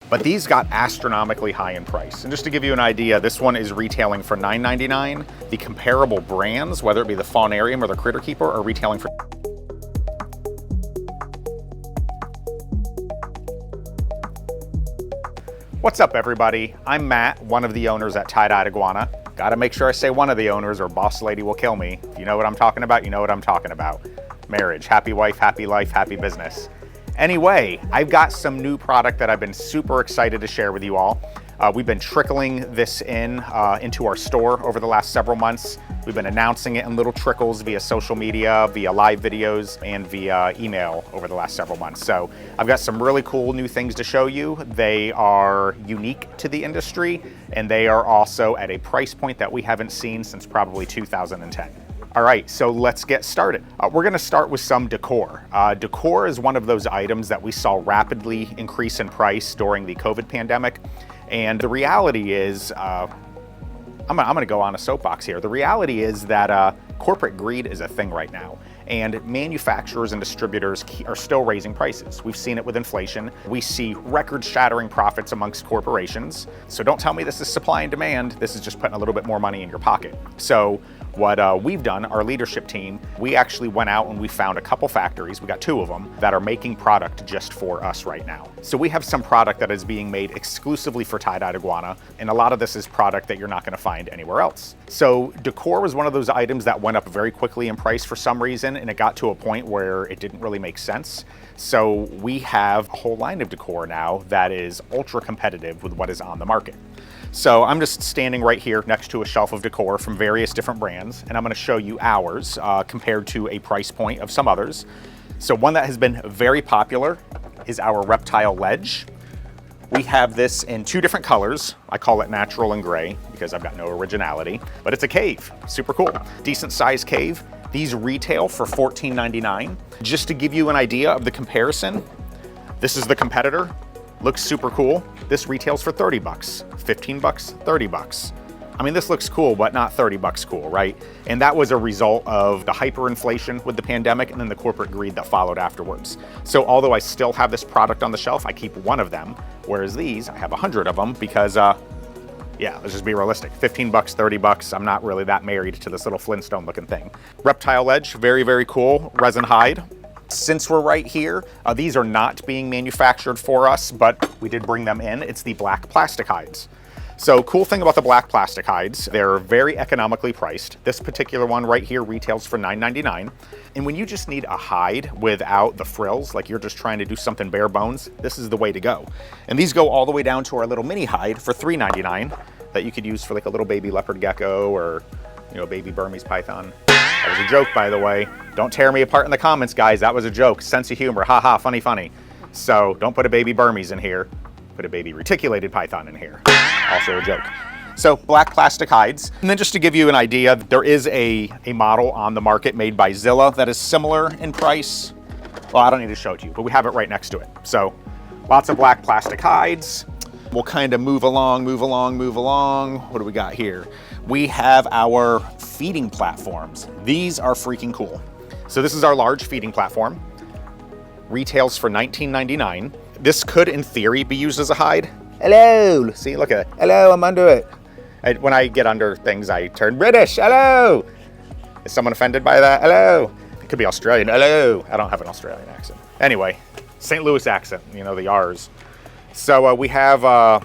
but these got astronomically high in price. And just to give you an idea, this one is retailing for $9.99. The comparable brands, whether it be the Faunarium or the Critter Keeper, are retailing for What's up, everybody? I'm Matt, one of the owners at Tye-Dyed Iguana. Gotta make sure I say one of the owners or boss lady will kill me. If you know what I'm talking about, you know what I'm talking about. Marriage, happy wife, happy life, happy business. Anyway, I've got some new product that I've been super excited to share with you all. We've been trickling this into our store over the last several months. We've been announcing it in little trickles via social media, via live videos, and via email over the last several months. So I've got some really cool new things to show you. They are unique to the industry, and they are also at a price point that we haven't seen since probably 2010. All right, so let's get started. We're gonna start with some decor. Decor is one of those items that we saw rapidly increase in price during the COVID pandemic. And the reality is, I'm gonna go on a soapbox here. The reality is that corporate greed is a thing right now. And manufacturers and distributors are still raising prices. We've seen it with inflation. We see record-shattering profits amongst corporations. So don't tell me this is supply and demand. This is just putting a little bit more money in your pocket. So what we've done, our leadership team, we actually went out and we found a couple factories, we got 2 of them, that are making product just for us right now. So we have some product that is being made exclusively for Tye-Dyed Iguana, and a lot of this is product that you're not gonna find anywhere else. So decor was one of those items that went up very quickly in price for some reason, and it got to a point where it didn't really make sense. So we have a whole line of decor now that is ultra competitive with what is on the market. So I'm just standing right here next to a shelf of decor from various different brands, and I'm gonna show you ours compared to a price point of some others. So one that has been very popular is our Reptile Ledge. We have this in 2 different colors. I call it natural and gray because I've got no originality, but it's a cave, super cool. Decent sized cave. These retail for $14.99. Just to give you an idea of the comparison, this is the competitor. Looks super cool. This retails for 30 bucks, 15 bucks, 30 bucks. I mean, this looks cool, but not 30 bucks cool, right? And that was a result of the hyperinflation with the pandemic and then the corporate greed that followed afterwards. So although I still have this product on the shelf, I keep 1 of them, whereas these, I have 100 of them because, yeah, let's just be realistic. 15 bucks, 30 bucks. I'm not really that married to this little Flintstone looking thing. Reptile Ledge, very, very cool. Resin hide. Since we're right here, these are not being manufactured for us, but we did bring them in. It's the black plastic hides. So cool thing about the black plastic hides, they're very economically priced. This particular one right here retails for $9.99. And when you just need a hide without the frills, like you're just trying to do something bare bones, this is the way to go. And these go all the way down to our little mini hide for $3.99 that you could use for like a little baby leopard gecko or, you know, baby Burmese python. That was a joke, by the way. Don't tear me apart in the comments, guys. That was a joke. Sense of humor. Ha ha, funny, funny. So don't put a baby Burmese in here. Put a baby reticulated python in here. Also a joke. So black plastic hides. And then just to give you an idea, there is a model on the market made by Zilla that is similar in price. Well, I don't need to show it to you, but we have it right next to it. So lots of black plastic hides. We'll kind of move along. What do we got here? We have our feeding platforms. These are freaking cool. So this is our large feeding platform. Retails for $19.99. This could, in theory, be used as a hide. Hello, see, look at it. Hello, I'm under it. When I get under things, I turn British. Hello. Is someone offended by that? Hello. It could be Australian. Hello. I don't have an Australian accent. Anyway, St. Louis accent, you know, the R's. So we have a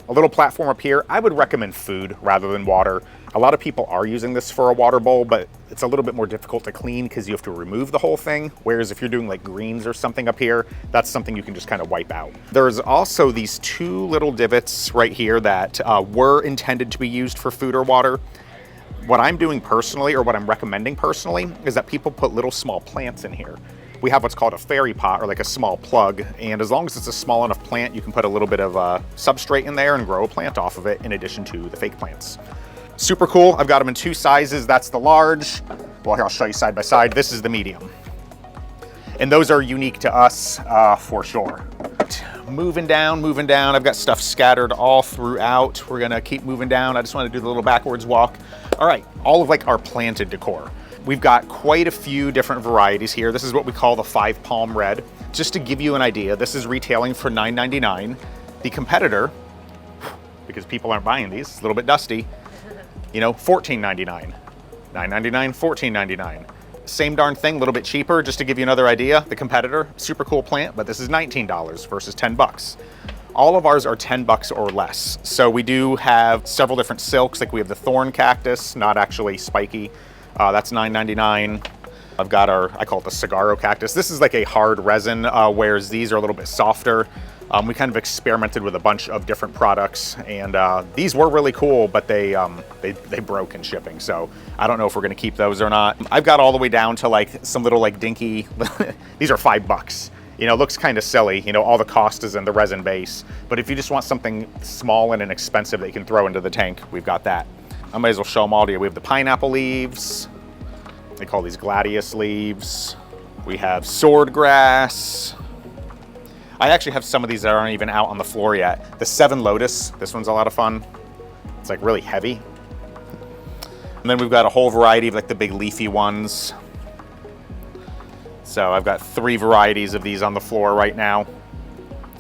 little platform up here. I would recommend food rather than water. A lot of people are using this for a water bowl, but it's a little bit more difficult to clean because you have to remove the whole thing. Whereas if you're doing like greens or something up here, that's something you can just kind of wipe out. There's also these 2 little divots right here that were intended to be used for food or water. What I'm doing personally, or what I'm recommending personally, is that people put little small plants in here. We have what's called a fairy pot, or like a small plug, and as long as it's a small enough plant, you can put a little bit of substrate in there and grow a plant off of it in addition to the fake plants. Super cool. I've got them in 2 sizes. That's the large. Well, here, I'll show you side by side. This is the medium. And those are unique to us for sure. Moving down. I've got stuff scattered all throughout. We're gonna keep moving down. I just wanna do the little backwards walk. All right, all of like our planted decor. We've got quite a few different varieties here. This is what we call the 5 palm red. Just to give you an idea, this is retailing for $9.99. The competitor, because people aren't buying these, it's a little bit dusty, you know, $14.99, $9.99, $14.99. Same darn thing, a little bit cheaper. Just to give you another idea, the competitor, super cool plant, but this is $19 versus 10 bucks. All of ours are 10 bucks or less. So we do have several different silks, like we have the thorn cactus, not actually spiky. That's $9.99. I've got I call it the Cigarro cactus. This is like a hard resin, whereas these are a little bit softer. We kind of experimented with a bunch of different products, and these were really cool, but they broke in shipping. So I don't know if we're gonna keep those or not. I've got all the way down to like some little like dinky, these are 5 bucks. You know, looks kind of silly. You know, all the cost is in the resin base. But if you just want something small and inexpensive that you can throw into the tank, we've got that. I might as well show them all to you. We have the pineapple leaves. They call these gladius leaves. We have swordgrass. I actually have some of these that aren't even out on the floor yet. The 7 lotus, this one's a lot of fun. It's like really heavy. And then we've got a whole variety of like the big leafy ones. So I've got 3 varieties of these on the floor right now.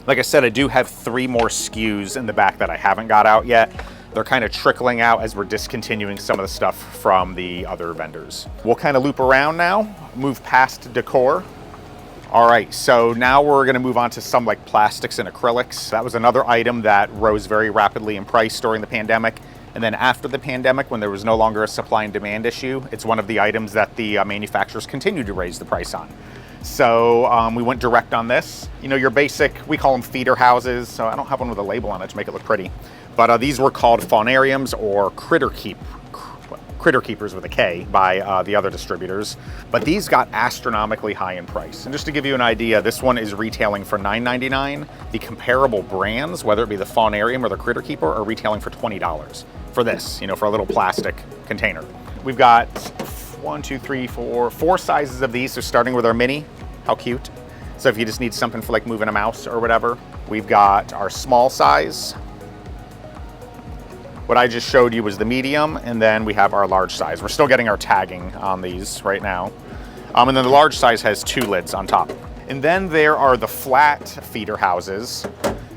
Like I said, I do have 3 more SKUs in the back that I haven't got out yet. They're kind of trickling out as we're discontinuing some of the stuff from the other vendors. We'll kind of loop around now, move past decor. All right, so now we're gonna move on to some like plastics and acrylics. That was another item that rose very rapidly in price during the pandemic. And then after the pandemic, when there was no longer a supply and demand issue, it's one of the items that the manufacturers continued to raise the price on. So we went direct on this. You know, your basic, we call them feeder houses. So I don't have one with a label on it to make it look pretty. But these were called faunariums or critter keepers with a K by the other distributors. But these got astronomically high in price. And just to give you an idea, this one is retailing for $9.99. The comparable brands, whether it be the faunarium or the critter keeper, are retailing for $20 for this, you know, for a little plastic container. We've got 4 sizes of these. So starting with our mini, how cute. So if you just need something for like moving a mouse or whatever. We've got our small size. What I just showed you was the medium, and then we have our large size. We're still getting our tagging on these right now. And then the large size has 2 lids on top. And then there are the flat feeder houses.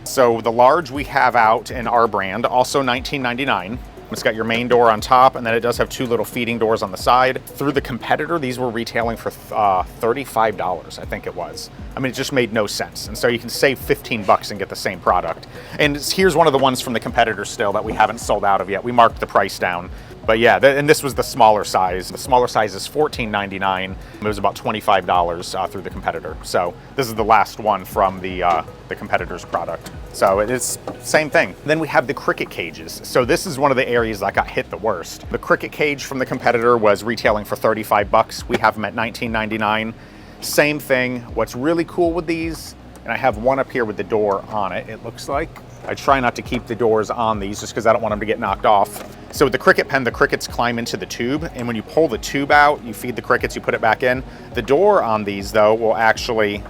So the large we have out in our brand, also $19.99. It's got your main door on top, and then it does have 2 little feeding doors on the side. Through the competitor, these were retailing for $35, I think it was. I mean, it just made no sense. And so you can save 15 bucks and get the same product. And here's one of the ones from the competitor still that we haven't sold out of yet. We marked the price down. But yeah, and this was the smaller size. The smaller size is $14.99. It was about $25 through the competitor. So this is the last one from the competitor's product. So it is same thing. Then we have the cricket cages. So this is one of the areas that got hit the worst. The cricket cage from the competitor was retailing for 35 bucks. We have them at $19.99. Same thing. What's really cool with these, and I have one up here with the door on it, it looks like. I try not to keep the doors on these just because I don't want them to get knocked off. So with the cricket pen, the crickets climb into the tube, and when you pull the tube out, you feed the crickets, you put it back in. The door on these, though, will actually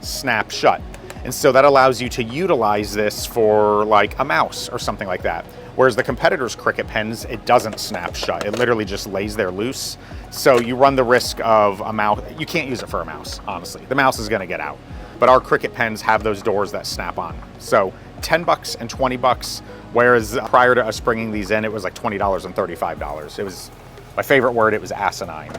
snap shut. And so that allows you to utilize this for like a mouse or something like that. Whereas the competitor's cricket pens, it doesn't snap shut. It literally just lays there loose. So you run the risk of a mouse. You can't use it for a mouse, honestly. The mouse is gonna get out. But our cricket pens have those doors that snap on. So 10 bucks and 20 bucks, whereas prior to us bringing these in, it was like $20 and $35. It was, my favorite word, it was asinine.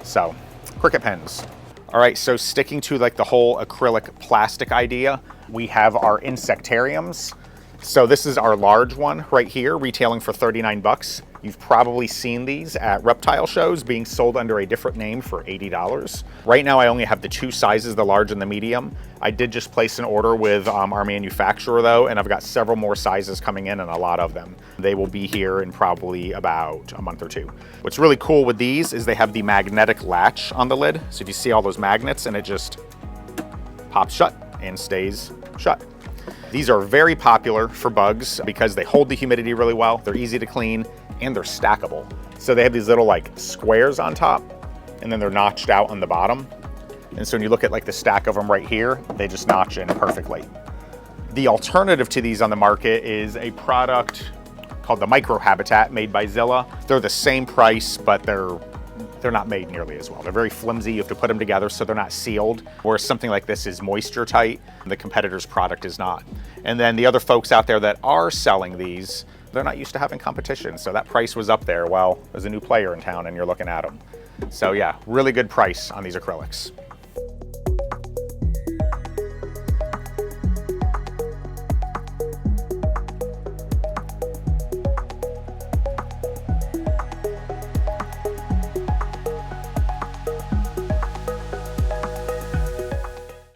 So, cricket pens. All right, so sticking to like the whole acrylic plastic idea, we have our insectariums. So this is our large one right here, retailing for 39 bucks. You've probably seen these at reptile shows being sold under a different name for $80. Right now I only have the 2 sizes, the large and the medium. I did just place an order with our manufacturer though, and I've got several more sizes coming in and a lot of them. They will be here in probably about a month or 2. What's really cool with these is they have the magnetic latch on the lid. So if you see all those magnets, and it just pops shut and stays shut. These are very popular for bugs because they hold the humidity really well, they're easy to clean, and they're stackable. So they have these little like squares on top, and then they're notched out on the bottom. And so when you look at like the stack of them right here, they just notch in perfectly. The alternative to these on the market is a product called the Micro Habitat made by Zilla. They're the same price, but they're they're not made nearly as well. They're very flimsy, you have to put them together so they're not sealed, whereas something like this is moisture tight, the competitor's product is not. And then the other folks out there that are selling these, they're not used to having competition, so that price was up there. Well, there's a new player in town and you're looking at them. So yeah, really good price on these acrylics.